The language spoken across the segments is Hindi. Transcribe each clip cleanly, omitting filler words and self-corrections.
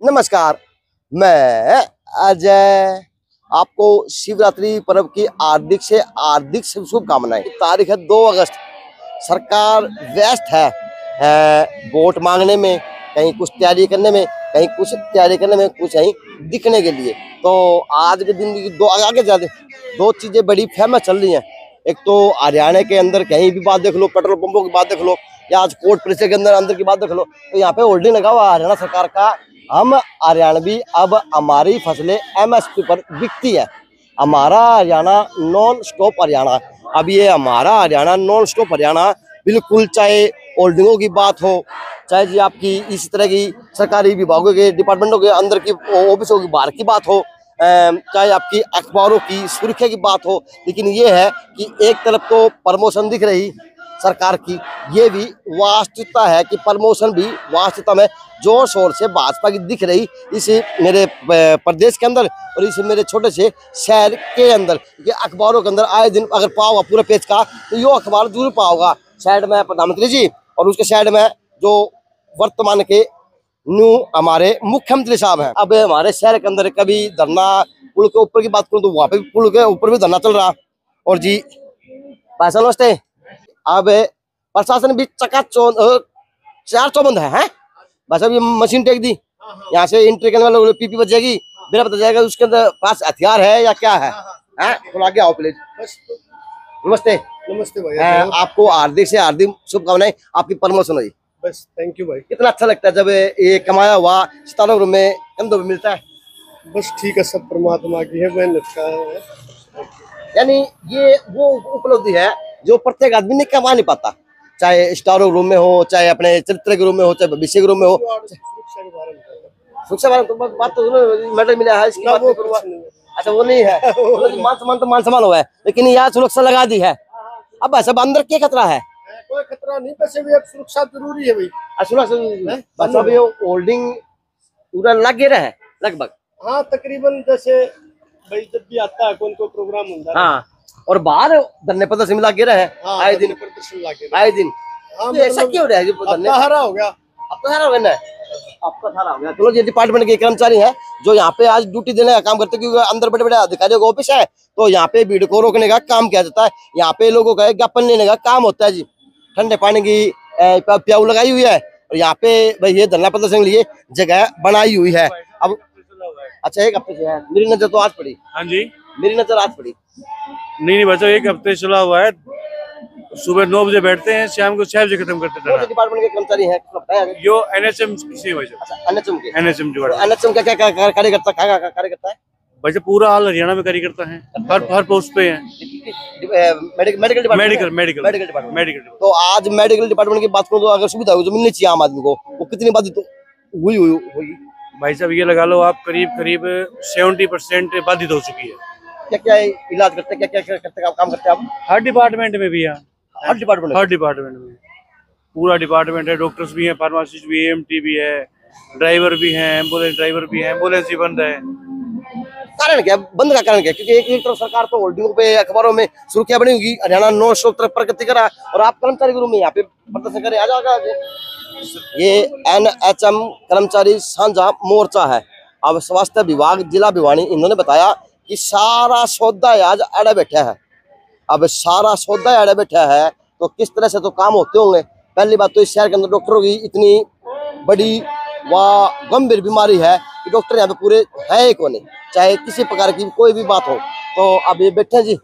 नमस्कार, मैं अजय। आपको शिवरात्रि पर्व की हार्दिक शुभकामनाएं। तारीख है 2 अगस्त। सरकार व्यस्त है वोट मांगने में, कहीं कुछ तैयारी करने में, कहीं कुछ तैयारी करने में, कुछ कहीं दिखने के लिए। तो आज के दिन की दो चीजें बड़ी फेमस चल रही हैं। एक तो हरियाणा के अंदर कहीं भी बात देख लो, पेट्रोल पंपों की बात देख लो, या आज कोर्ट परिसर के अंदर की बात देख लो, तो यहाँ पे होल्डिंग लगा हुआ हरियाणा सरकार का, हम हरियाणवी अब हमारी फसलें एमएसपी पर बिकती है। हमारा हरियाणा नॉन स्टॉप हरियाणा। अब ये हमारा हरियाणा नॉन स्टॉप हरियाणा बिल्कुल, चाहे होल्डिंगों की बात हो, चाहे जी आपकी इस तरह की सरकारी विभागों के डिपार्टमेंटों के अंदर की ऑफिसों की बाहर की बात हो, चाहे आपकी अखबारों की सुर्खियों की बात हो, लेकिन ये है कि एक तरफ तो प्रमोशन दिख रही सरकार की, ये भी वास्तविकता है कि प्रमोशन भी वास्तविकता में जोर शोर से भाजपा की दिख रही इस मेरे प्रदेश के अंदर और इस मेरे छोटे से शहर के अंदर। ये अखबारों के अंदर आए दिन अगर पाओगा पूरे पेज का, तो यो अखबार जरूर पाओगा। साइड में प्रधानमंत्री जी और उसके साइड में जो वर्तमान के न्यू हमारे मुख्यमंत्री साहब हैं। अब हमारे शहर के अंदर कभी धरना, पुल के ऊपर की बात करूँ तो वहाँ पे पुल के ऊपर भी धरना चल रहा। और जी भाई साहब नमस्ते। अब प्रशासन भी चार चौबंद है बस। अब ये मशीन टेक दी, यहाँ से एंट्री करने वाले पीपी बच जाएगी, मेरा पता जाएगा उसके अंदर पास हथियार है या क्या है। तो आगे आओ प्लीज। नमस्ते। नमस्ते भाई। आपको हार्दिक से हार्दिक शुभकामनाएं, आपकी प्रमोशन हुई। बस थैंक यू भाई। कितना अच्छा लगता है जब ये कमाया हुआ 17 रूम में कंधों पे मिलता है। बस ठीक है, सब परमात्मा की है, मेहनत का है। यानी ये वो उपलब्धि है जो प्रत्येक आदमी ने कमा नहीं पाता, चाहे स्टारों रूम में हो, चाहे अपने चरित्र के रूम में हो, चाहे भविष्य के रूम में हो। सुरक्षा वाला तो बात तो मेडल मिला है इसकी बात नहीं करूंगा। अच्छा वो नहीं है, मान सम्मान हुआ है, लेकिन यहाँ सुरक्षा लगा दी है। अब सब अंदर क्या खतरा है? कोई खतरा नहीं, वैसे भी अब सुरक्षा जरूरी है भाई। सुरक्षा भी होल्डिंग पूरा लगे रहे लगभग। हाँ तकरीबन, जैसे भाई जब भी आता है कौन को प्रोग्राम होता है। हाँ, और बाहर धरने प्रदर्शन मिला के रहे आए दिन प्रदर्शन लाके आए दिन। हाँ, ऐसा क्यों रहा है? हरा हो गया, आपका सारा हो गया ना, आपका सारा हो गया। चलो ये डिपार्टमेंट के कर्मचारी हैं जो यहाँ पे आज ड्यूटी देने का काम करते हैं, क्योंकि अंदर बड़े बड़े अधिकारियों का ऑफिस है, तो यहाँ पे भीड़ को रोकने का काम किया जाता है। यहाँ पे लोगों का ज्ञापन लेने का काम होता है जी। ठंडे पानी की प्याऊ लगाई हुई है और यहाँ पे भाई ये धरना प्रदर्शन के लिए जगह बनाई हुई है। अब अच्छा एक हफ्ते से है, मेरी नजर तो आज पड़ी। हाँ जी, मेरी नजर आज पड़ी। नहीं बच्चों, एक हफ्ते चला हुआ है। सुबह 9 बजे बैठते हैं, शाम को 6 बजे खत्म करते हैं। डिपार्टमेंट के कर्मचारी हैं यो एनएचएम किसी वजह। अच्छा, एनएचएम के एनएचएम जो एनएचएम का क्या कार्य करता है? वैसे पूरा हाल हरियाणा में कार्य करता है, हर पोस्ट पे है। Medical department. तो आज मेडिकल डिपार्टमेंट की बात करूँ तो अगर सुविधा हो जो मिलनी चाहिए आम आदमी को, वो कितनी बाधित हुई होगी? भाई साहब ये लगा लो आप, करीब 70% बाधित हो चुकी है। क्या क्या इलाज करते हैं, क्या करते काम करते हैं आप? हर डिपार्टमेंट में भी है, हर डिपार्टमेंट में पूरा डिपार्टमेंट है। डॉक्टर्स भी हैं, फार्मासिस्ट भी है, एमटी भी है, ड्राइवर भी हैं, एम्बुलेंस ड्राइवर भी हैं। एम्बुलेंस ही बंद है। कारण क्या बंद का कारण क्या? क्योंकि एक तरफ सरकार तो होल्डिंगों पे अखबारों में सुर्खियां बनी होगी, हरियाणा नॉन स्टॉप तरफ प्रगति करा, और आप कर्मचारी के रूप में यहाँ पे प्रदर्शन करे आ जाएगा। ये एनएचएम कर्मचारी साझा मोर्चा है। अब स्वास्थ्य विभाग जिला भिवानी इन्होंने बताया कि सारा सौदा आज अड़े बैठा है। अब सारा सौदा अड़े बैठा है तो किस तरह से तो काम होते होंगे। पहली बात तो इस शहर के अंदर डॉक्टरों की इतनी बड़ी व गंभीर बीमारी है कि डॉक्टर यहाँ पे पूरे है ही नहीं, चाहे किसी प्रकार की कोई भी बात हो। तो अब ये बैठे जी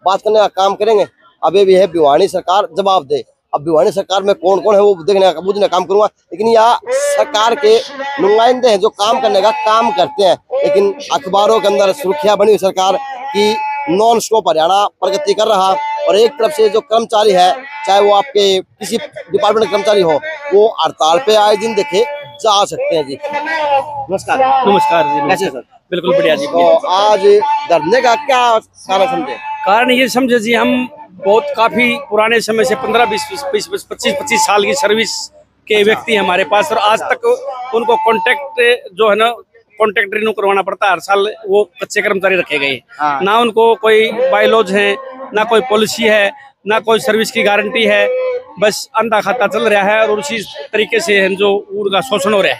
बात करने का काम करेंगे। अब ये भी है भिवानी सरकार जवाब दे। अब भिवानी सरकार में कौन कौन है वो देखने का बुझने का काम करूंगा, लेकिन यहाँ सरकार के नुमाइंदे हैं जो काम करने का काम करते हैं। लेकिन अखबारों के अंदर सुर्खियां बनी हुई सरकार की नॉन स्टॉप हरियाणा प्रगति कर रहा, और एक तरफ से जो कर्मचारी है, चाहे वो आपके किसी डिपार्टमेंट के कर्मचारी हो, वो हड़ताल पे आए दिन देखे जा सकते हैं जी। नमस्कार। नमस्कार जी। कैसे सर? बिल्कुल बढ़िया जी। तो आज धरने का क्या कारण समझे? कारण ये समझे जी, हम बहुत काफी पुराने समय से 15-20-25 साल की सर्विस के व्यक्ति हमारे पास, और आज तक उनको कॉन्ट्रैक्ट जो है ना, कॉन्ट्रैक्ट रिन्यू करवाना पड़ता है हर साल। वो कच्चे कर्मचारी रखे गए, ना उनको कोई बायलॉज है, ना कोई पॉलिसी है, ना कोई सर्विस की गारंटी है। बस अंधा खाता चल रहा है और उसी तरीके से जो उनका शोषण हो रहा है।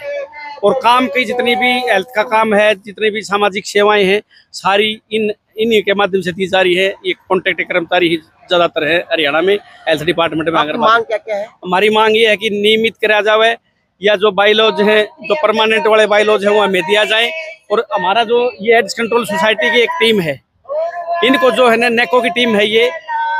और काम की जितनी भी हेल्थ का काम है, जितनी भी सामाजिक सेवाएं हैं, सारी इन्हीं के माध्यम से दी जा रही है। ये कॉन्ट्रैक्ट कर्मचारी ही ज्यादातर है हरियाणा में हेल्थ डिपार्टमेंट में। अगर मांग क्या क्या है? हमारी मांग ये है कि नियमित कराया जाए, या जो बाइलॉज हैं, जो परमानेंट वाले बाइलॉज हैं वो हमें दिया जाए। और हमारा जो ये एड्स कंट्रोल सोसाइटी की एक टीम है, इनको जो है ना नेको की टीम है ये,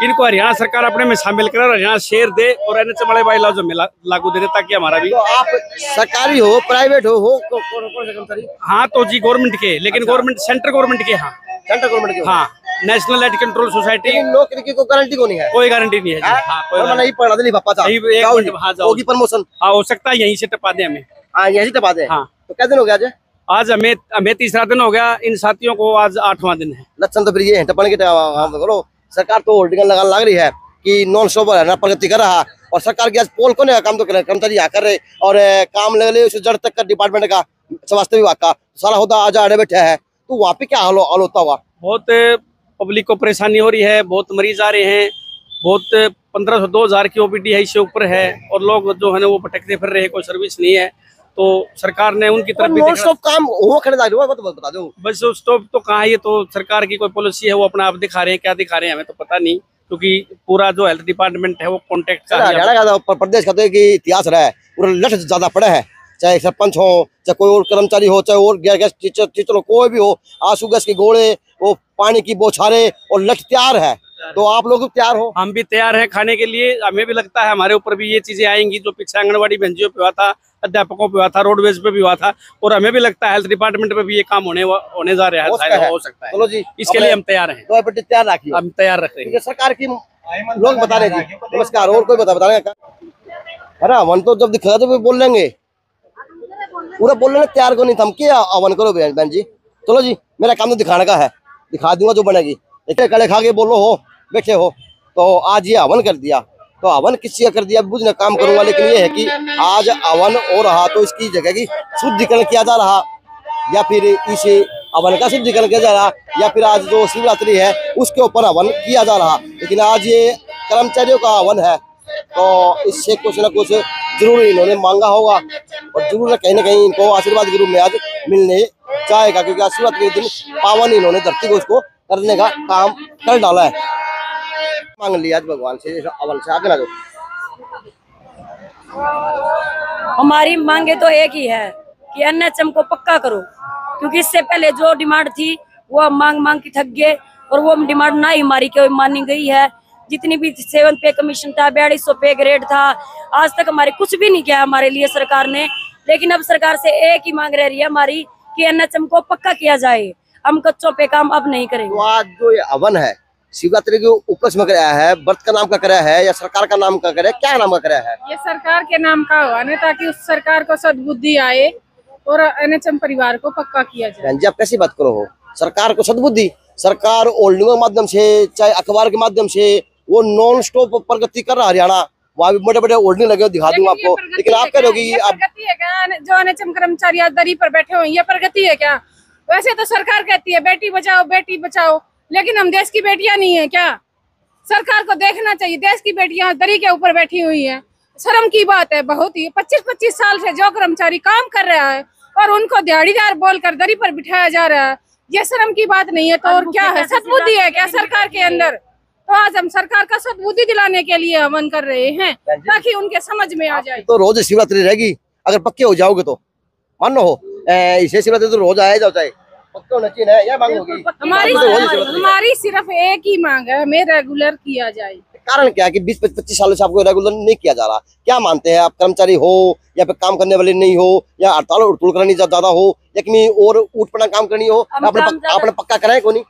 इनको हरियाणा सरकार अपने में शामिल करे और हरियाणा शेयर दे और एनएचएम वाले बाइलॉज में लागू दे दे, ताकि हमारा भी। तो आप सरकारी हो प्राइवेट हो कौन से कर्मचारी? हाँ तो जी गवर्नमेंट के, लेकिन गवर्नमेंट सेंट्रल गवर्नमेंट के। हाँ सेंट्रल गवर्नमेंट के? हाँ, नेशनल एड कंट्रोल सोसाइटी। नौकरी की कोई गारंटी को नहीं है? कोई गारंटी नहीं है जी। हाँ, कोई गारंटी नहीं पढ़ा नहीं पापा होगी प्रमोशन। हाँ हो सकता है, यहीं से टपा दे हमें। हाँ यही टपा दे। हाँ तो क्या दिन हो गया आज? आज हमें तीसरा दिन हो गया, इन साथियों को आज 8वां दिन है। लक्षण तो फिर ये टपने के बोलो। सरकार तो होल्डिंग लगाने लग रही है कि नॉन स्टॉप है ना, प्रगति कर रहा। और सरकार की आज पोल को नहीं काम तो कर्मचारी यहाँ कर रहे और काम ले ले जड़ तक का डिपार्टमेंट का, स्वास्थ्य विभाग का सारा होता आज आड़े बैठे है। तो वहाँ पे क्या हाल होता हुआ? बहुत पब्लिक को परेशानी हो रही है, बहुत मरीज आ रहे हैं, बहुत 1500-2000 की ओपीडी है, इससे ऊपर है। और लोग जो है ना वो भटकते फिर रहे हैं, कोई सर्विस नहीं है। तो सरकार ने उनकी तरफ भी स्टॉप काम हो खड़े बता दो। बस स्टॉप तो कहाँ, ये तो सरकार की कोई पॉलिसी है, वो अपना आप दिखा रहे हैं। क्या दिखा रहे हैं हमें तो पता नहीं, क्योंकि पूरा जो हेल्थ डिपार्टमेंट है वो कॉन्ट्रैक्ट का हरियाणा का प्रदेश का तो एक इतिहास रहा है, पूरा लठ ज्यादा पड़ा है। चाहे सरपंच हो, चाहे कोई और कर्मचारी हो, चाहे और गैस टीचर हो, कोई भी हो, आंसू गैस के गोले, वो पानी की बौछारें और लठ तैयार है। तो आप लोग तैयार हो? हम भी तैयार हैं खाने के लिए। हमें भी लगता है हमारे ऊपर भी ये चीजें आएंगी, जो पीछे आंगनबाड़ी बहनजियों पे हुआ था, अध्यापकों पे हुआ था, रोडवेज पे भी हुआ था, और हमें भी लगता है हेल्थ डिपार्टमेंट पे भी ये काम होने जा रहा है। हो सकता है। चलो जी, इसके लिए हम तैयार हैं। तो तैयार रखिए, हम तैयार रख रहे हैं। सरकार की लोग बता रहे जी। नमस्कार, और कोई बता रहे? अरे अवन तो जब दिखा तो बोल लेंगे, पूरा बोल लेंगे, तैयार को नहीं थम के अवन करो बहन जी। चलो जी, मेरा काम तो दिखाने का है, दिखा दूंगा जो बनेगी। देखिए कड़े खा के बोलो हो बैठे हो, तो आज ये हवन कर दिया। तो हवन किसी का कर दिया बुझना काम करूंगा, लेकिन ये है कि आज हवन हो रहा तो इसकी जगह की शुद्धिकरण किया जा रहा, या फिर इस हवन का शुद्धिकरण किया जा रहा, या फिर आज जो शिवरात्रि है उसके ऊपर हवन किया जा रहा। लेकिन आज ये कर्मचारियों का हवन है, तो इससे कुछ न कुछ जरूर इन्होंने मांगा होगा और जरूर कहीं ना कहीं इनको आशीर्वाद के रूप में आज मिलने जाएगा, क्योंकि आज शिवरात्रि के दिन पावन इन्होंने धरती को इसको करने का काम कर डाला है। मांग लिया आज भगवान से, अवन से आगे ना दो। हमारी मांगे तो एक ही है कि एनएचएम को पक्का करो, क्योंकि इससे पहले जो डिमांड थी वो मांग की थक गए, और वो डिमांड ना ही हमारी कोई मानी गई है। जितनी भी 7 पे कमीशन था, 4200 पे ग्रेड था, आज तक हमारे कुछ भी नहीं किया हमारे लिए सरकार ने। लेकिन अब सरकार से एक ही मांग रह रही है हमारी कि एनएचएम को पक्का किया जाए, हम कच्चों पे काम अब नहीं करेंगे। तो आज जो ये हवन है शिवरात्रि के उपलक्ष्य में कराया है, व्रत का नाम का कराया है या सरकार का नाम का कराया, क्या नाम का कराया है? ये सरकार के नाम का हुआ ना, ताकि उस सरकार को सद्बुद्धि आए और एनएचएम परिवार को पक्का किया जाए। बहन जी आप कैसी बात करो हो? सरकार को सद्बुद्धि, सरकार होल्डिंगों के माध्यम से, चाहे अखबार के माध्यम से वो नॉन स्टॉप प्रगति कर रहा हरियाणा। वहाँ भी बड़े बड़े होल्डिंग लगे, दिखा दूंगा आपको। लेकिन आप कह रहे हो कि प्रगति है क्या? जो एनएचएम कर्मचारी आज दरी पर बैठे हुए, ये प्रगति है क्या? वैसे तो सरकार कहती है बेटी बचाओ, लेकिन हम देश की बेटियां नहीं है क्या? सरकार को देखना चाहिए, देश की बेटियां दरी के ऊपर बैठी हुई हैं। शर्म की बात है बहुत ही। 25-25 साल से जो कर्मचारी काम कर रहा है और उनको दिहाड़ीदार बोलकर दरी पर बिठाया जा रहा है, ये शर्म की बात नहीं है। तो और क्या है? सद्बुद्धि है क्या सरकार के अंदर? तो आज हम सरकार का सद्बुद्धि दिलाने के लिए हवन कर रहे हैं, ताकि उनके समझ में आ जाए। तो रोज शिवरात्रि रहेगी, अगर पक्के हो जाओगे तो मानो हो इसे शिवरात्रि तो रोज आया जाओ, चाहे पक्के होना चाहिए ना, यह मांग होगी हमारी सिर्फ एक ही मांग है, हमें रेगुलर किया जाए। कारण क्या है कि 20-25 सालों से आपको रेगुलर नहीं किया जा रहा? क्या मानते हैं आप? कर्मचारी हो या फिर काम करने वाले नहीं हो, या हड़ताल उड़तुल करनी ज्यादा हो, या कहीं और उठपड़ा काम करनी हो, आपने पक्का कराए को नहीं?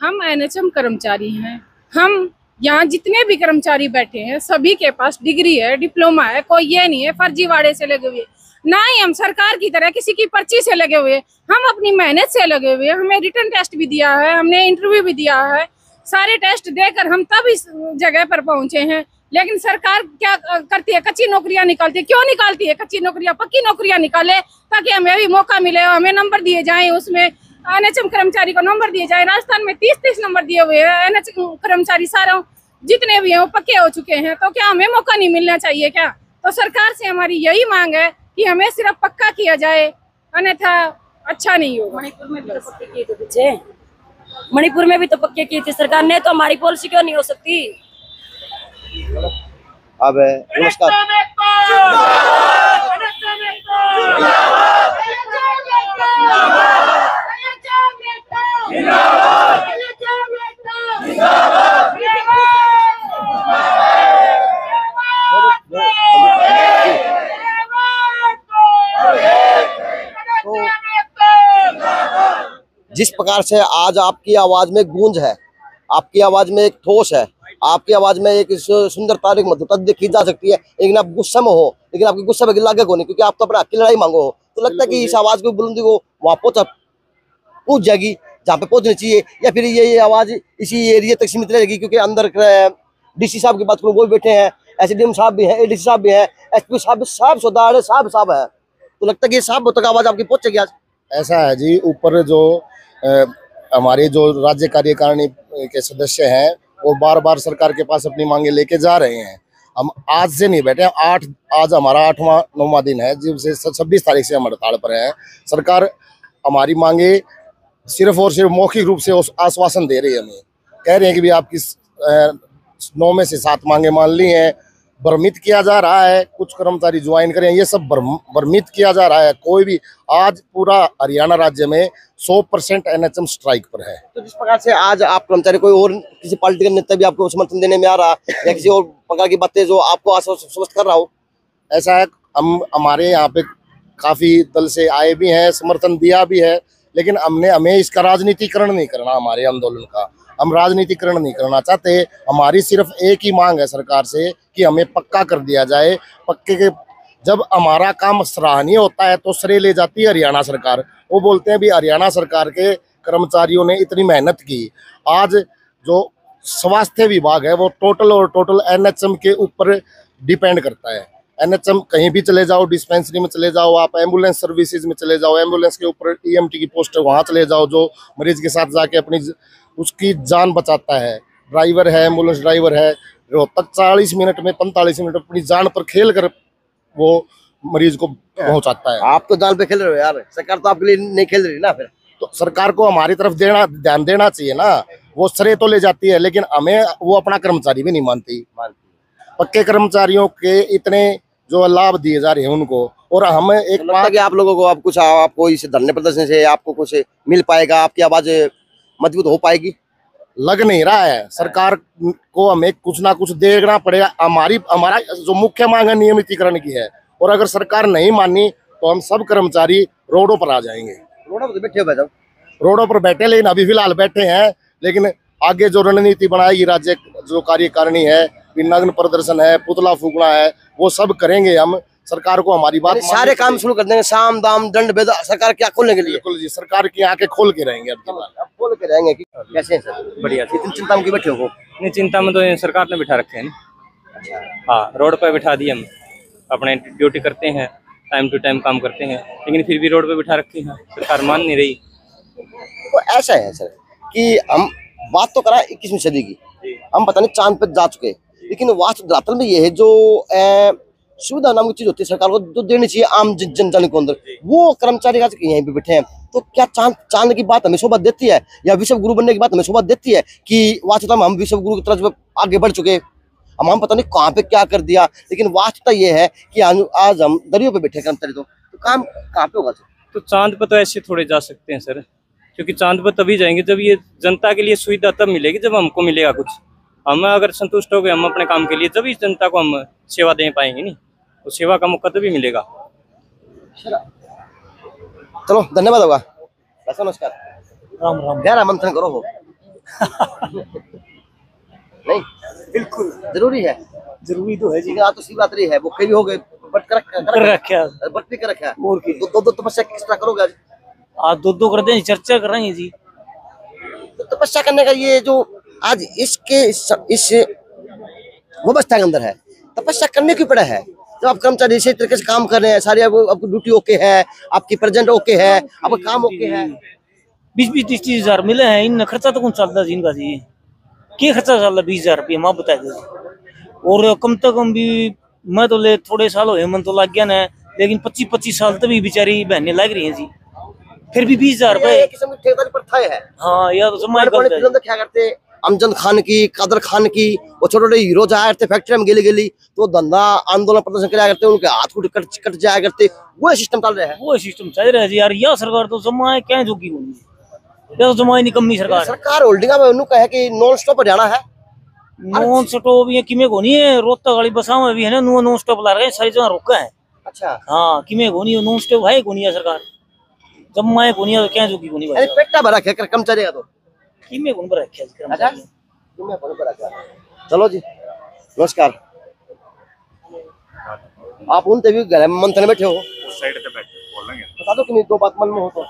हम एनएचएम कर्मचारी हैं। हम यहाँ जितने भी कर्मचारी बैठे हैं सभी के पास डिग्री है, डिप्लोमा है। कोई ये नहीं है फर्जीवाड़े से लगे हुए, ना ही हम सरकार की तरह किसी की पर्ची से लगे हुए। हम अपनी मेहनत से लगे हुए। हमें रिटर्न टेस्ट भी दिया है, हमने इंटरव्यू भी दिया है, सारे टेस्ट देकर हम तब इस जगह पर पहुंचे हैं। लेकिन सरकार क्या करती है? कच्ची नौकरियां निकालती है। क्यों निकालती है कच्ची नौकरियां? पक्की नौकरियां निकाले, ताकि हमें भी मौका मिले, हमें नंबर दिए जाएं, उसमें एनएचएम कर्मचारी को नंबर दिए जाए। राजस्थान में 30-30 नंबर दिए हुए हैं एनएचएम कर्मचारी, सारे जितने भी हैं वो पक्के हो चुके हैं। तो क्या हमें मौका नहीं मिलना चाहिए क्या? तो सरकार से हमारी यही मांग है कि हमें सिर्फ पक्का किया जाए अन्यथा अच्छा नहीं होगा। मणिपुर में भी तो पक्के किए थे पीछे, मणिपुर में भी तो पक्के किए थे सरकार ने, तो हमारी पॉलिसी क्यों नहीं हो सकती? अब नमस्कार। जिस प्रकार से आज आपकी आवाज में गूंज है, आपकी आवाज में एक ठोस है, आपकी आवाज में एक सुंदर तारीख मधुरता देखी जा सकती है, लेकिन आप गुस्से में हो, लेकिन आपके गुस्से में लागे को नहीं, क्योंकि आप तो अपने हक की लड़ाई मांगो हो। तो लगता है कि इस आवाज की बुलंदी को वहां पहुंच जाएगी जहाँ पे पहुंचनी चाहिए, या फिर ये आवाज इसी एरिया तक सीमित रहेगी? क्योंकि अंदर डीसी साहब की बात करूँ, वो भी बैठे हैं, एसडीएम साहब भी हैं, एडीसी साहब भी हैं, एसपी साहब भी, साहब सौदार साहब है। तो लगता है कि साहब तक आवाज आपकी पहुंचेगी आज? ऐसा है जी, ऊपर जो हमारे जो राज्य कार्यकारिणी के सदस्य हैं वो बार बार सरकार के पास अपनी मांगे लेके जा रहे हैं। हम आज से नहीं बैठे, आज हमारा 8वां-9वां दिन है, जब से 26 तारीख से हम हड़ताल पर हैं। सरकार हमारी मांगे सिर्फ और सिर्फ मौखिक रूप से आश्वासन दे रही है, हमें कह रहे हैं कि भी आपकी 9 में से 7 मांगे मान ली हैं। भ्रमित किया जा रहा है, कुछ कर्मचारी ज्वाइन करें, ये सब भ्रमित किया जा रहा है। कोई भी आज पूरा हरियाणा राज्य में 100% एनएचएम स्ट्राइक पर है। तो जिस प्रकार से आज आप कर्मचारी, कोई और किसी पॉलिटिकल नेता भी आपको समर्थन देने में आ रहा या किसी और प्रकार की बातें जो आपको आश्वस्त कर रहा हो? ऐसा है, हम हमारे यहाँ पे काफी दल से आए भी हैं, समर्थन दिया भी है, लेकिन हमें इसका राजनीतिकरण नहीं करना। हमारे आंदोलन का हम राजनीतिकरण नहीं करना चाहते। हमारी सिर्फ एक ही मांग है सरकार से कि हमें पक्का कर दिया जाए। पक्के के जब हमारा काम सराहनीय होता है तो श्रेय ले जाती है हरियाणा सरकार। वो बोलते हैं भी हरियाणा सरकार के कर्मचारियों ने इतनी मेहनत की। आज जो स्वास्थ्य विभाग है वो टोटल एनएचएम के ऊपर डिपेंड करता है। एनएचएम कहीं भी चले जाओ, डिस्पेंसरी में चले जाओ, आप एम्बुलेंस सर्विसेज में चले जाओ, एम्बुलेंस के ऊपर ईएमटी की पोस्ट है वहाँ चले जाओ, जो मरीज के साथ जाके अपनी उसकी जान बचाता है। ड्राइवर है, एम्बुलेंस ड्राइवर है, रोहतक 40 मिनट में 45 मिनट अपनी जान पर खेल कर वो मरीज को पहुंचाता है। आप तो जान पे खेल रहे हो यार, सरकार तो आपके लिए नहीं खेल रही ना। फिर तो सरकार को हमारी तरफ ध्यान देना चाहिए ना। वो श्रेय तो ले जाती है, लेकिन हमें वो अपना कर्मचारी भी नहीं मानती। पक्के कर्मचारियों के इतने जो लाभ दिए जा रहे हैं उनको, और हम एक लगता कि आप लोगों को आपको इस धरने प्रदर्शन से आपको कुछ मिल पाएगा, आपकी आवाज मजबूत हो पाएगी? लग नहीं रहा है। सरकार को हमें कुछ ना कुछ देखना पड़ेगा। हमारा जो मुख्य मांग है नियमितीकरण की है, और अगर सरकार नहीं मानी तो हम सब कर्मचारी रोडों पर आ जाएंगे। रोडों पर बैठे हो भाई? रोडों पर बैठे, लेकिन अभी फिलहाल बैठे हैं, लेकिन आगे जो रणनीति बनाएगी राज्य जो कार्यकारिणी है, नग्न प्रदर्शन है, पुतला फूकना है, वो सब करेंगे हम। सरकार को हमारी बात सारे काम शुरू कर देंगे, साम दाम दंड भेद, सरकार क्या खोलने के लिए? बिल्कुल जी, सरकार की आंखें खोल के रहेंगे। अब खोल के रहेंगे। कैसे हैं सर? बढ़िया। इतनी चिंता में क्यों बैठे हो? नहीं, चिंता में तो सरकार ने बिठा रखे हैं ना। हाँ, रोड पर बिठा दिए, हम अपने ड्यूटी करते हैं, टाइम टू टाइम काम करते हैं, लेकिन फिर भी रोड पे बिठा रखी है, सरकार मान नहीं रही। तो ऐसा है सर कि हम बात तो करा 21वीं सदी की, हम पता नहीं चांद पे जा चुके, लेकिन वास्तव धरातल में ये है जो सुविधा नाम की चीज होती है सरकार को जो देनी चाहिए आम जन को अंदर, वो कर्मचारी आज यहीं पे बैठे हैं। तो क्या चांद की बात हमें शोभा देती है, या विश्व गुरु बनने की बात हमें शोभा देती है कि वास्तव में हम विश्व गुरु की तरफ आगे बढ़ चुके, हम पता नहीं कहाँ पे क्या कर दिया, लेकिन वास्तवता ये है कि आज हम दरियों पे बैठे कर्मचारी। तो काम कहाँ पे होगा सर? तो चांद पर तो ऐसे थोड़े जा सकते हैं सर, क्योंकि चांद पर तभी जाएंगे जब ये जनता के लिए सुविधा तब मिलेगी जब हमको मिलेगा कुछ। हम अगर संतुष्ट हो गए हम अपने काम के लिए, तभी जनता को हम सेवा दे पाएंगे, नहीं तो सेवा का मौका तभी मिलेगा। चलो धन्यवाद होगा। ऐसा नमस्कार, राम राम। गहरा मंथन करो हो नहीं, बिल्कुल जरूरी है, जरूरी तो है जी। आज तो शिवरात्रि है, भूखे भी हो गए, बट कर रखा दो तपस्या किस तरह करोगे आज? आज दो कर दें, चर्चा कर रहे हैं जी। तो तपस्या करने का ये जो आज इस व्यवस्था के अंदर है, तपस्या करने की पड़ा है। जब आप कर्मचारी इसी तरीके से काम कर रहे हैं, सारी आपकी ड्यूटी ओके है, आपकी प्रेजेंट ओके है, आपका काम ओके है, 20-30 हजार मिले हैं, इन खर्चा तो कौन चलता जी इनका जी? क्या खर्चा चल रहा 20,000 रुपये माँ बता दे। और कम से कम भी मैं तो ले थोड़े साल हो मन तो लग गया ना लेकिन 25-25 साल तभी बेचारी बहनें लग रही हैं जी, फिर भी 20,000 रुपए। एक किस्म की ठेकेदारी प्रथा है। हाँ यार तो जमा फिल्म तो क्या करते, अमजद खान की, कादर खान की, वो छोटे छोटे हीरो जाया करते फैक्ट्री में गेली तो धंधा आंदोलन प्रदर्शन कराया करते, उनके हाथ कट जाया करते, वो सिस्टम चल रहा है। वो सिस्टम चल रहा है जी यार। यह सरकार तो जमा है क्या जोगी होनी, यह तो जमा निकम्मी सरकार होल्डिंग में उन्होंने कहा कि नॉन स्टॉप हरियाणा है, नॉन स्टॉप ये किमे को नहीं है, रोहतक वाली बसा में भी है ना नॉन स्टॉप ला रहे हैं, सारी जगह रोका है। अच्छा हाँ किमे को नहीं, नॉन स्टॉप है को नहीं है सरकार, जम्मा को नहीं है, क्या जोगी को नहीं भाई, पेटा भरा है कर्मचारी का तो किमे को नहीं रखा। अच्छा चलो जी, नमस्कार। आप उनसे भी घर मंथन में बैठे हो, उस साइड पे बैठे बोल लेंगे, बता दो कि दो बात मन में हो तो।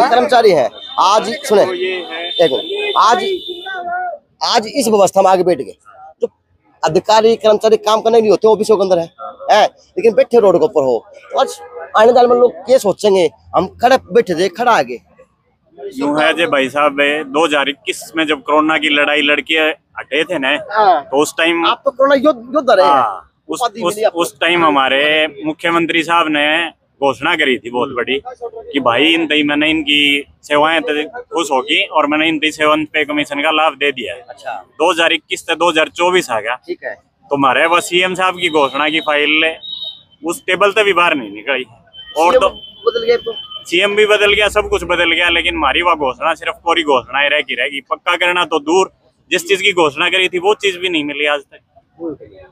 कर्मचारी हैं आज, सुने एक मिनट, आज इस व्यवस्था में आगे बैठ गए, जो अधिकारी कर्मचारी काम करने नहीं होते ऑफिसों के अंदर है, लेकिन बैठे रोड के ऊपर हो, तो आज आने जाने में लोग क्या सोचेंगे, हम खड़े बैठे थे, खड़ा आगे। यूं है जे भाई साहब 2021 में जब कोरोना की लड़ाई लड़के हटे थे ना, तो उस टाइम आप तो कोरोना योद्धा रहे, उस टाइम हमारे मुख्यमंत्री साहब ने घोषणा करी थी बहुत बड़ी कि भाई इन तई मैंने इनकी सेवाएं खुश होगी और मैंने इन तई सेवन पे कमीशन का लाभ दे दिया है। अच्छा 2021 से 2024 आ गया, ठीक है, तो हमारे वो सीएम साहब की घोषणा की फाइल उस टेबल से भी बाहर नहीं निकली, और तो बदल गया, तो सीएम भी बदल गया, सब कुछ बदल गया, लेकिन हमारी वह घोषणा सिर्फ कोरी घोषणाएं रहेगी, पक्का करना तो दूर, जिस चीज की घोषणा करी थी वो चीज भी नहीं मिली आज तक।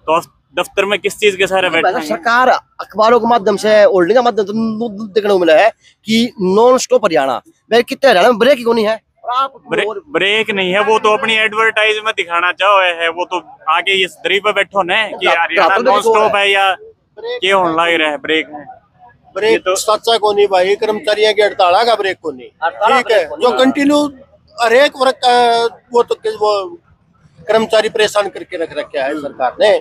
तो दफ्तर में किस चीज के सारे बैठे हैं? सरकार अखबारों के माध्यम से, होल्डिंग के माध्यम से देखने को मिला है कि नॉन स्टॉप हरियाणा, भाई कितने हरियाणा में ब्रेक ही नहीं है, और आप ब्रेक नहीं है, वो तो अपनी एडवर्टाइज में दिखाना चाहो है, वो तो आगे इस दरी पे बैठो न कि हरियाणा नॉन स्टॉप है या क्या होने लग रहा है ब्रेक है। ब्रेक तो सच्चा को नहीं भाई, कर्मचारियों की हड़ताल का ब्रेक को नहीं, ठीक है, जो कंटिन्यू हर एक वर्ग वो तो वो कर्मचारी परेशान करके रख रखा है सरकार ने।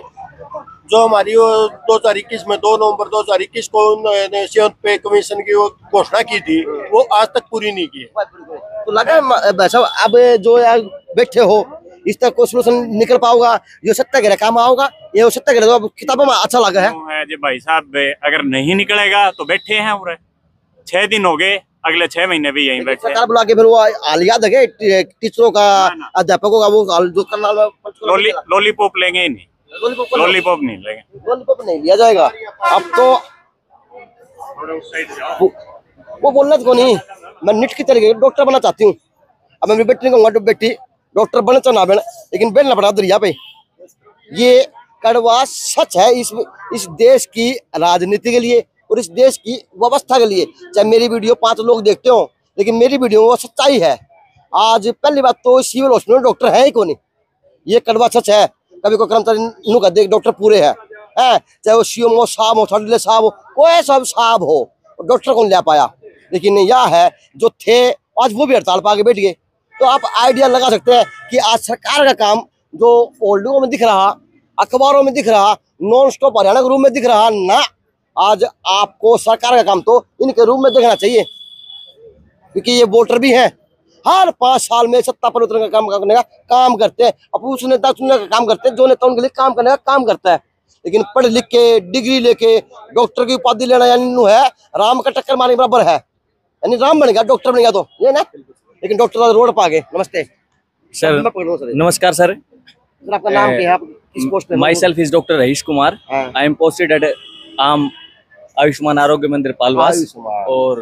जो हमारी वो 2021 में 2 नवंबर 2021 को उन्होंने सेवंथ पे कमीशन की वो घोषणा की थी, वो आज तक पूरी नहीं की। तो लगा भाई साहब अब जो यार बैठे हो इस तक कोई सोल्यूशन निकल पाओगा, ये सत्याग्रह काम आओगा, ये सत्याग्रह तो किताबों में अच्छा लगा है जी भाई साहब, अगर नहीं निकलेगा तो बैठे हैं पूरे 6 दिन हो गए, अगले 6 महीने भी यहीं बैठे। सरकार बुला के फिर वो हाल याद है टीचरों का, अध्यापकों का, वो जो करना लॉलीपॉप लेंगे ही नहीं, लॉलीपॉप नहीं लेंगे, लॉलीपॉप नहीं लिया जाएगा। अब तो वो बोलना तो नहीं, मैं निट की तरीके डॉक्टर बनना चाहती हूँ, अब मैं बेटी कहूँगा तो बेटी डॉक्टर बने चाहे ना बने, लेकिन बेलना पड़ा दरिया पे। ये कड़वा सच है इस देश की राजनीति के लिए और इस देश की व्यवस्था के लिए। चाहे मेरी वीडियो 5 लोग देखते हो, लेकिन मेरी वीडियो वो सच्चाई है। आज पहली बात तो सिविल हॉस्पिटल में डॉक्टर है ही कौन, ये कड़वा सच है। कभी कोई कर्मचारी नु का देख डॉक्टर पूरे है, चाहे वो सीएम हो, साहब हो, थर्ड साहब हो, कोई सब साहब हो, डॉक्टर कौन ले पाया। लेकिन यह है जो थे आज वो भी हड़ताल पा के बैठ गए। तो आप आइडिया लगा सकते हैं कि आज सरकार का काम जो होल्डिंगों में दिख रहा, अखबारों में दिख रहा, नॉन स्टॉप हरियाणा के रूम में दिख रहा ना, आज आपको सरकार का काम तो इनके रूम में देखना चाहिए, क्योंकि ये वोटर भी हैं, हर 5 साल में सत्ता परिवर्तन का काम करने का काम करते हैं, अपूर्व नेता चुनने का काम करते हैं, जो नेता उनके लिए काम करने का काम करता है। लेकिन पढ़ लिख के डिग्री लेके डॉक्टर की उपाधि लेना यानी है राम का टक्कर मारने बराबर है, यानी राम बन गया डॉक्टर बन गया तो ये ना, लेकिन डॉक्टर रोड पर आ गए। नमस्ते सर। नमस्कार सर। आपका नाम क्या है, आप किस पोस्ट में? My self is doctor Rahish Kumar, I am posted at आम आयुष्मान आरोग्य मंदिर पालवास, और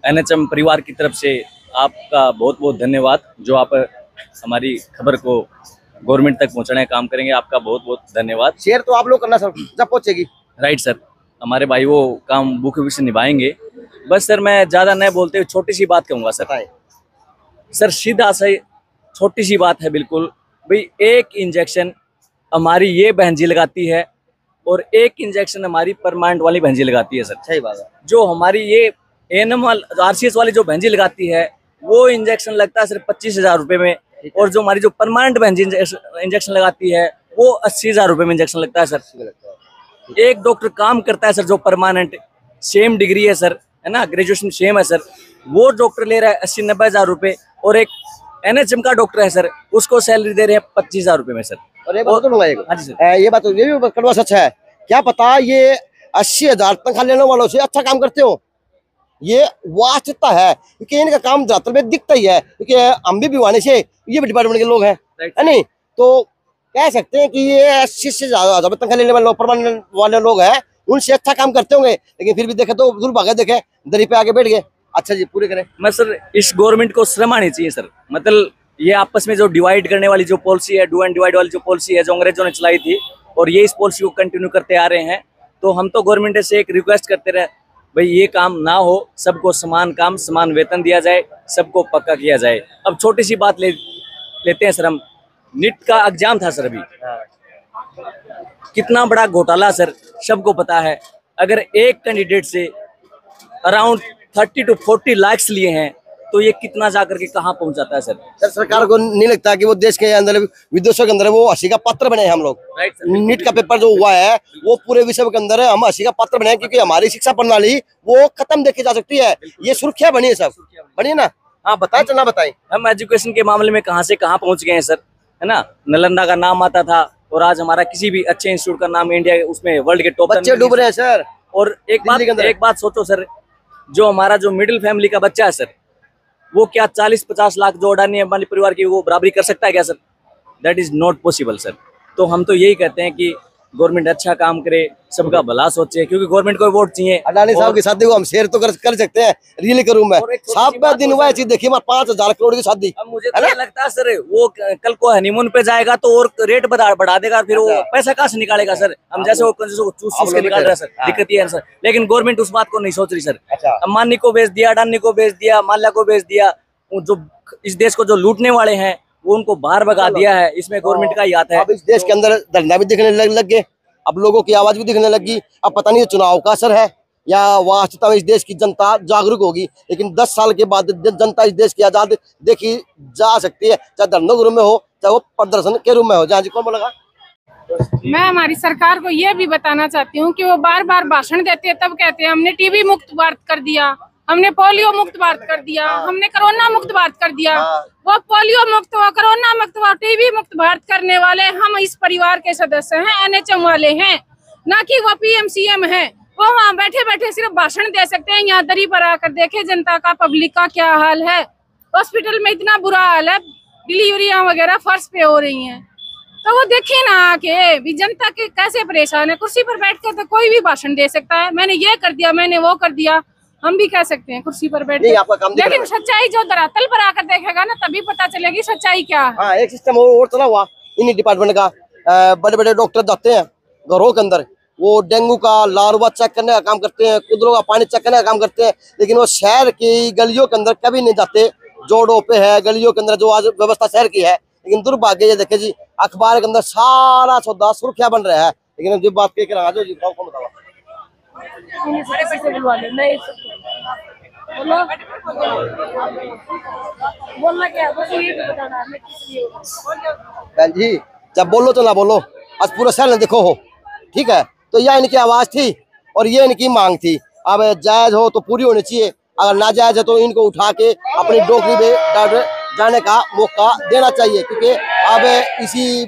NHM परिवार की तरफ से आपका बहुत बहुत धन्यवाद, जो आप हमारी खबर को गवर्नमेंट तक पहुंचाने का काम करेंगे, आपका बहुत बहुत धन्यवाद। शेयर तो आप लोग करना सर, जब पहुंचेगी। राइट सर, हमारे भाई वो काम भूखे से निभाएंगे। बस सर मैं ज्यादा नहीं बोलते हुए छोटी सी बात कहूँगा सर, सीधा से छोटी सी बात है बिल्कुल भाई। एक इंजेक्शन हमारी ये बहन जी लगाती है और एक इंजेक्शन हमारी परमानेंट वाली बहन जी लगाती है सर। सही बात है। जो हमारी ये एनिमल RCS वाली जो बहन जी लगाती है वो इंजेक्शन लगता है सिर्फ 25,000 रुपये में, और जो हमारी जो परमानेंट बहन जी इंजेक्शन लगाती है वो 80,000 रुपये में इंजेक्शन लगता है सर। एक डॉक्टर काम करता है सर जो परमानेंट, सेम डिग्री है सर, है ना, ग्रेजुएशन सेम है सर, वो डॉक्टर ले रहा है 80-90,000 रुपये, और एक NHM का डॉक्टर है सर, उसको सैलरी दे रहे हैं 25,000 रुपये में सर। और ये बात तो हाँ जी सर, ये बात तो ये भी कड़वा सच है। क्या पता ये 80,000 तनख्वाह लेने वालों से अच्छा काम करते हो। ये वास्तविकता है, क्योंकि इनका काम ज्यादातर में दिखता ही है, क्योंकि हम भी भिवानी से, ये भी डिपार्टमेंट के लोग हैं, है नहीं? तो कह सकते हैं कि ये 80 से ज्यादा तनख्वाह लेने वाले परमानेंट वाले लोग हैं, उनसे अच्छा काम करते होंगे, लेकिन फिर भी देखे तो दूर भागे, देखे दरी पे आके बैठ गए। अच्छा जी, पूरे करें। मैं सर इस गवर्नमेंट को श्रम आनी चाहिए सर। मतलब ये आपस में जो डिवाइड करने वाली जो पॉलिसी है, डू एंड डिवाइड वाली जो पॉलिसी है, जो अंग्रेजों ने चलाई थी, और ये इस पॉलिसी को कंटिन्यू करते आ रहे हैं। तो हम तो गवर्नमेंट से एक रिक्वेस्ट करते रहे, भाई ये काम ना हो, सबको समान काम समान वेतन दिया जाए, सबको पक्का किया जाए। अब छोटी सी बात लेते हैं सर, हम नीट का एग्जाम था सर, अभी कितना बड़ा घोटाला सर, सबको पता है। अगर एक कैंडिडेट से अराउंड 30 to 40 लाख लिए हैं, तो ये कितना जाकर के कहाँ पहुंच जाता है सर? सर सरकार को नहीं लगता कि वो देश के अंदर, विदेशों के अंदर वो हंसी का पात्र बने हैं हम लोग? नीट का पेपर जो हुआ है वो पूरे विश्व के अंदर हम हंसी का पात्र बने हैं, क्योंकि हमारी शिक्षा प्रणाली वो खत्म देखी जा सकती है। ये सुर्खियां बनी है, सब बनी है ना? हाँ बताएं, चलना बताएं। हम एजुकेशन के मामले में कहाँ से कहाँ पहुंच गए हैं सर, है ना? नालंदा का नाम आता था, और आज हमारा किसी भी अच्छे इंस्टीट्यूट का नाम इंडिया उसमें वर्ल्ड के टॉप बच्चे डूब रहे हैं सर। और एक बात सोचो सर, जो हमारा जो मिडिल फैमिली का बच्चा है सर, वो क्या 40-50 लाख जो अडानी अंबानी परिवार की वो बराबरी कर सकता है क्या sir? That is not possible sir. तो हम तो यही कहते हैं कि गवर्नमेंट अच्छा काम करे, सबका भला सोचे, क्योंकि गवर्नमेंट को वोट चाहिए। अडानी साहब की शादी को हम शेयर तो कर सकते हैं, रियली करूं मैं। 7 दिन हुआ है चीज देखिए, 5,000 करोड़ की शादी। अब मुझे तो लगता है सर, वो कल को हनीमून पे जाएगा तो और रेट बढ़ा देगा, फिर वो पैसा कहाँ से निकालेगा सर? हम जैसे वो चूस के निकाल रहे हैं सर, दिक्कत ये है सर। लेकिन गवर्नमेंट उस बात को नहीं सोच रही सर। अंबानी को बेच दिया, अडानी को बेच दिया, माल्या को बेच दिया, जो इस देश को जो लूटने वाले हैं वो उनको बाहर भगा दिया है। इसमें गवर्नमेंट का ही हाथ है। अब इस देश के अंदर धरना भी दिखने लग गए, अब लोगों की आवाज भी दिखने लगी। अब पता नहीं चुनाव का असर है या वास्तविकता में इस देश की जनता जागरूक होगी, लेकिन 10 साल के बाद जनता इस देश की आजाद देखी जा सकती है, चाहे धरना के रूप में हो, चाहे वो प्रदर्शन के रूप में हो। जहाँ जी कौन बोलेगा? मैं हमारी सरकार को ये भी बताना चाहती हूँ कि वो बार बार भाषण देते हैं, तब कहते हैं हमने टीबी मुक्त भारत कर दिया, हमने पोलियो मुक्त भारत कर दिया, हमने कोरोना मुक्त भारत कर दिया। वो पोलियो मुक्त व कोरोना मुक्त व टीबी मुक्त भारत करने वाले हम इस परिवार के सदस्य हैं, एनएचएम वाले हैं, ना कि वो पीएम-सीएम है। वो वहाँ बैठे बैठे सिर्फ भाषण दे सकते हैं। यहाँ दरी पर आकर देखे जनता का, पब्लिक का क्या हाल है। हॉस्पिटल में इतना बुरा हाल है, डिलीवरियां वगैरह फर्श पे हो रही हैं। तो वो देखे ना आके भी जनता के कैसे परेशान है। कुर्सी पर बैठ कर तो कोई भी भाषण दे सकता है, मैंने ये कर दिया, मैंने वो कर दिया, हम भी कह सकते हैं कुर्सी पर बैठ कर। लेकिन सच्चाई जो धरातल पर आकर देखेगा ना, तभी पता चलेगी सच्चाई क्या है। हाँ, एक सिस्टम और चला हुआ इन डिपार्टमेंट का। बड़े बड़े डॉक्टर जाते हैं घरों के अंदर, वो डेंगू का लार्वा चेक करने का काम करते हैं, कुदरों का पानी चेक करने का काम करते हैं, लेकिन वो शहर की गलियों के अंदर कभी नहीं जाते। जोड़ों पे है, गलियों के अंदर जो आज व्यवस्था शहर की है, लेकिन दुर्भाग्य ये देखे जी, अखबार के अंदर सारा सौदा सुर्खियां बन रहा है, लेकिन जो बात कह रहा जी कौन बताओ? बहन जी जब बोलो तो ना बोलो, आज पूरा शहर ने देखो हो, ठीक है? तो यह इनकी आवाज थी और ये इनकी मांग थी। अब जायज हो तो पूरी होनी चाहिए, अगर नाजायज है तो इनको उठा के अपनी डोकरी में जाने का मौका देना चाहिए, क्योंकि अब इसी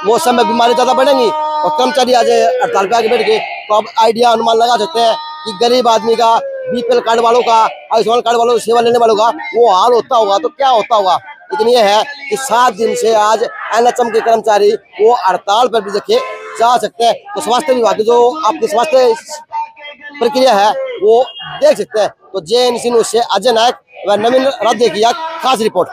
मौसम में बीमारी ज्यादा बढ़ेंगी और कर्मचारी आज हड़ताल पे आके बैठ गए। तो अब आइडिया अनुमान लगा सकते हैं कि गरीब आदमी का, बीपीएल कार्ड वालों का, आयुष्मान कार्ड वालों सेवा लेने वालों का वो हाल होता होगा तो क्या होता होगा। लेकिन ये है कि 7 दिन से आज एनएचएम के कर्मचारी वो हड़ताल पर भी देखे जा सकते हैं। तो स्वास्थ्य विभाग की जो आपकी स्वास्थ्य प्रक्रिया है वो देख सकते हैं। तो JNC न्यूज़ से अजय नायक व नवीन राधे की खास रिपोर्ट।